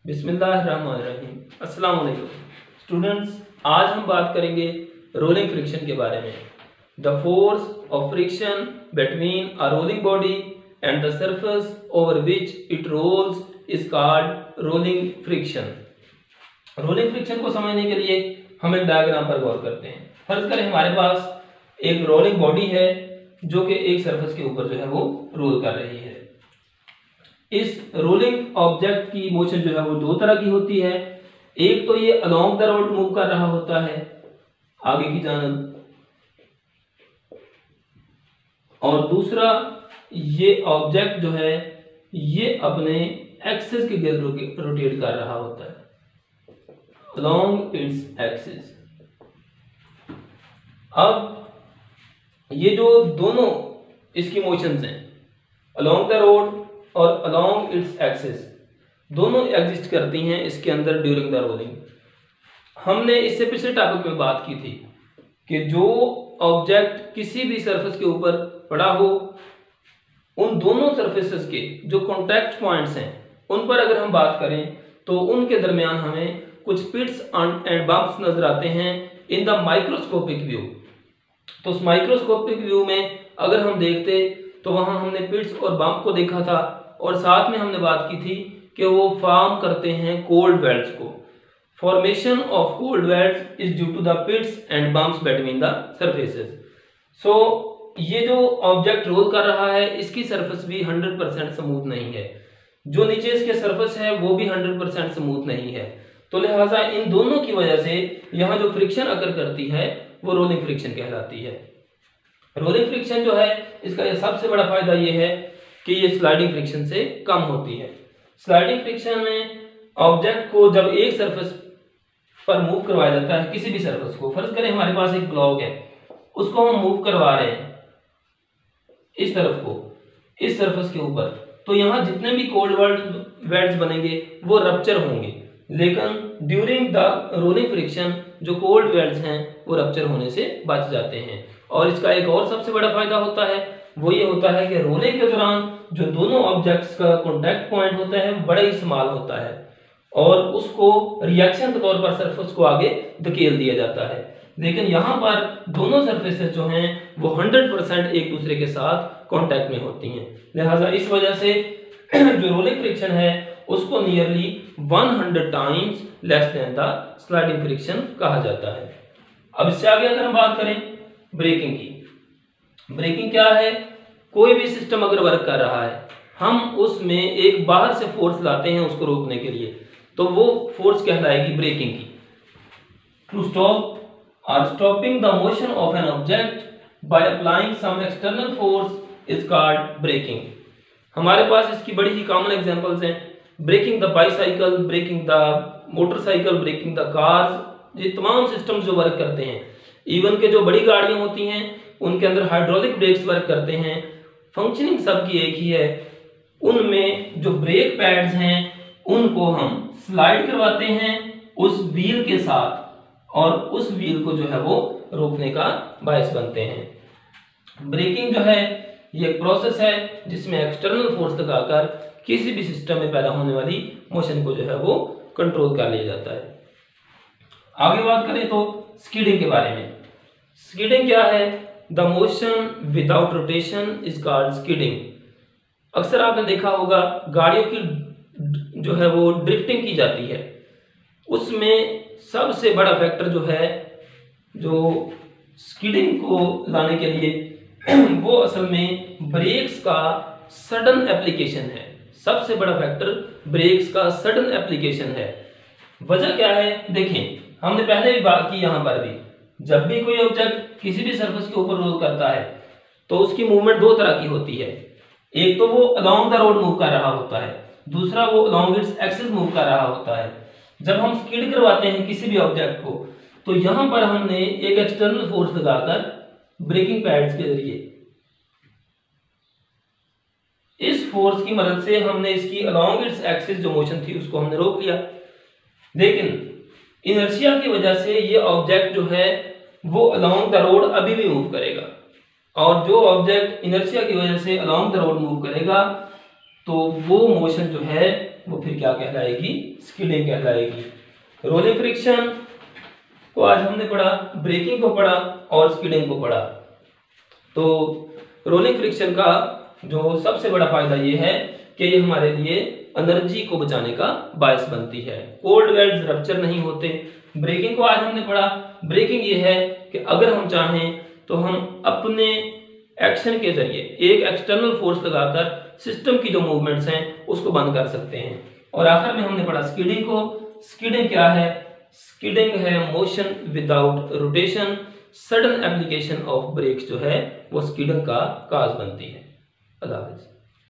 बिस्मिल्लाहिर्रहमानिर्रहीम। अस्सलाम वालेकुम स्टूडेंट्स, आज हम बात करेंगे रोलिंग फ्रिक्शन के बारे में। The force of friction between a rolling body and the surface over which it rolls is called rolling friction. Rolling friction को समझने के लिए हम एक डायग्राम पर गौर करते हैं। फर्ज करें हमारे पास एक रोलिंग बॉडी है जो कि एक सरफेस के ऊपर जो है वो रोल कर रही है। इस रोलिंग ऑब्जेक्ट की मोशन जो है वो दो तरह की होती है। एक तो ये अलोंग द रोड मूव कर रहा होता है आगे की जानब, और दूसरा ये ऑब्जेक्ट जो है ये अपने एक्सिस के गिर्द रोटेट कर रहा होता है अलोंग इट्स एक्सिस। अब ये जो दोनों इसकी मोशंस हैं अलोंग द रोड और अलोंग इट्स एक्सिस, दोनों एग्जिस्ट करती हैं इसके अंदर ड्यूरिंग द रोलिंग। हमने इससे पिछले टॉपिक में बात की थी कि जो ऑब्जेक्ट किसी भी सरफेस के ऊपर पड़ा हो, उन दोनों सरफेसेस के जो कॉन्टैक्ट पॉइंट्स हैं उन पर अगर हम बात करें तो उनके दरमियान हमें कुछ पिट्स एंड बम्प्स नजर आते हैं इन द माइक्रोस्कोपिक व्यू। तो उस माइक्रोस्कोपिक व्यू में अगर हम देखते तो वहां हमने पिट्स और बम्प को देखा था, और साथ में हमने बात की थी कि वो फॉर्म करते हैं कोल्ड वेल्ट्स को। Formation of cold welds is due to the pits and bumps between the surfaces. So ये जो ऑब्जेक्ट रोल कर रहा है इसकी सरफेस भी 100% स्मूथ नहीं है, जो नीचे इसके सरफेस है वो भी 100% स्मूथ नहीं है। तो लिहाजा इन दोनों की वजह से यहाँ जो फ्रिक्शन अकर करती है वो रोलिंग फ्रिक्शन कहलाती है। रोलिंग फ्रिक्शन जो है इसका ये सबसे बड़ा फायदा ये है कि ये स्लाइडिंग फ्रिक्शन से कम होती है। स्लाइडिंग फ्रिक्शन में ऑब्जेक्ट को जब एक सरफेस पर मूव करवाया जाता है, किसी भी सरफेस को, फर्ज करें हमारे पास एक ब्लॉक है, उसको हम मूव करवा रहे हैं इस तरफ को, इस सरफेस के ऊपर, तो यहाँ जितने भी कोल्ड वेल्ट्स बनेंगे वो रप्चर होंगे, लेकिन ड्यूरिंग द रोलिंग फ्रिक्शन जो कोल्ड वेल्ट्स हैं वो रप्चर होने से बच जाते हैं। और इसका एक और सबसे बड़ा फायदा होता है वो ये होता है कि रोलिंग के दौरान जो दोनों ऑब्जेक्ट्स का कॉन्टैक्ट पॉइंट होता है बड़ा ही स्मॉल होता है और उसको रिएक्शन के तौर पर सरफेस को आगे धकेल दिया जाता है। लेकिन यहाँ पर दोनों सरफेसेस जो हैं वो 100% एक दूसरे के साथ कॉन्टैक्ट में होती हैं। लिहाजा इस वजह से जो रोलिंग फ्रिक्शन है उसको nearly 100 times less than the sliding friction कहा जाता है। अब इससे आगे अगर हम बात करें ब्रेकिंग की, ब्रेकिंग क्या है? कोई भी सिस्टम अगर वर्क कर रहा है, हम उसमें एक बाहर से फोर्स लाते हैं उसको रोकने के लिए, तो वो फोर्स कहलाएगी ब्रेकिंग की। टू स्टॉप और stopping the motion of an object by applying some external force is called braking. हमारे पास इसकी बड़ी ही कॉमन एग्जांपल्स हैं, braking the bicycle, braking the motorcycle, braking the cars. ये तमाम सिस्टम्स जो वर्क करते हैं, इवन के जो बड़ी गाड़ियां होती हैं उनके अंदर हाइड्रोलिक ब्रेक्स वर्क करते हैं, फंक्शनिंग सबकी एक ही है। उनमें जो ब्रेक पैड्स हैं उनको हम स्लाइड करवाते हैं उस व्हील के साथ, और उस व्हील को जो है वो रोकने का बायस बनते हैं। ब्रेकिंग जो है ये एक प्रोसेस है जिसमें एक्सटर्नल फोर्स लगाकर किसी भी सिस्टम में पैदा होने वाली मोशन को जो है वो कंट्रोल कर लिया जाता है। आगे बात करें तो स्किडिंग के बारे में। स्किडिंग क्या है? The motion without rotation is called skidding. अक्सर आपने देखा होगा गाड़ियों की जो है वो ड्रिफ्टिंग की जाती है, उसमें सबसे बड़ा फैक्टर जो है जो स्किडिंग को लाने के लिए वो असल में ब्रेक्स का सडन एप्लीकेशन है। सबसे बड़ा फैक्टर ब्रेक्स का सडन एप्लीकेशन है। वजह क्या है? देखें, हमने पहले भी बात की, यहाँ पर भी जब भी कोई ऑब्जेक्ट किसी भी सरफेस के ऊपर रोल करता है तो उसकी मूवमेंट दो तरह की होती है। एक तो वो अलोंग द रोड मूव कर रहा होता है, दूसरा वो अलोंग इट्स एक्सिस मूव कर रहा होता है। जब हम स्किड करवाते हैं किसी भी ऑब्जेक्ट को तो यहां पर हमने एक एक्सटर्नल फोर्स लगाकर ब्रेकिंग पैड्स के जरिए इस फोर्स की मदद से हमने इसकी अलोंग इट्स एक्सिस जो मोशन थी उसको हमने रोक लिया। लेकिन इनर्शिया की वजह से ये ऑब्जेक्ट जो है वो अलोंग द रोड अभी भी मूव करेगा, और जो ऑब्जेक्ट इनर्शिया की वजह से अलोंग द रोड मूव करेगा तो वो मोशन जो है वो फिर क्या कहलाएगी, स्किडिंग कहलाएगी। रोलिंग फ्रिक्शन को आज हमने पढ़ा, ब्रेकिंग को पढ़ा और स्किडिंग को पढ़ा। तो रोलिंग फ्रिक्शन का जो सबसे बड़ा फायदा ये है कि ये हमारे लिए एनर्जी को बचाने का बायस बनती है, कोल्ड वेल्स रप्चर नहीं होते। ब्रेकिंग को आज हमने पढ़ा, ब्रेकिंग ये है कि अगर हम चाहें तो हम अपने एक्शन के जरिए एक एक्सटर्नल फोर्स लगाकर सिस्टम की जो मूवमेंट्स हैं उसको बंद कर सकते हैं। और आखिर में हमने पढ़ा स्किडिंग को। स्किडिंग क्या है, स्किडिंग है motion without rotation, sudden application of brakes जो है वो स्किडिंग का काज बनती है। अल्लाह हाफिज़।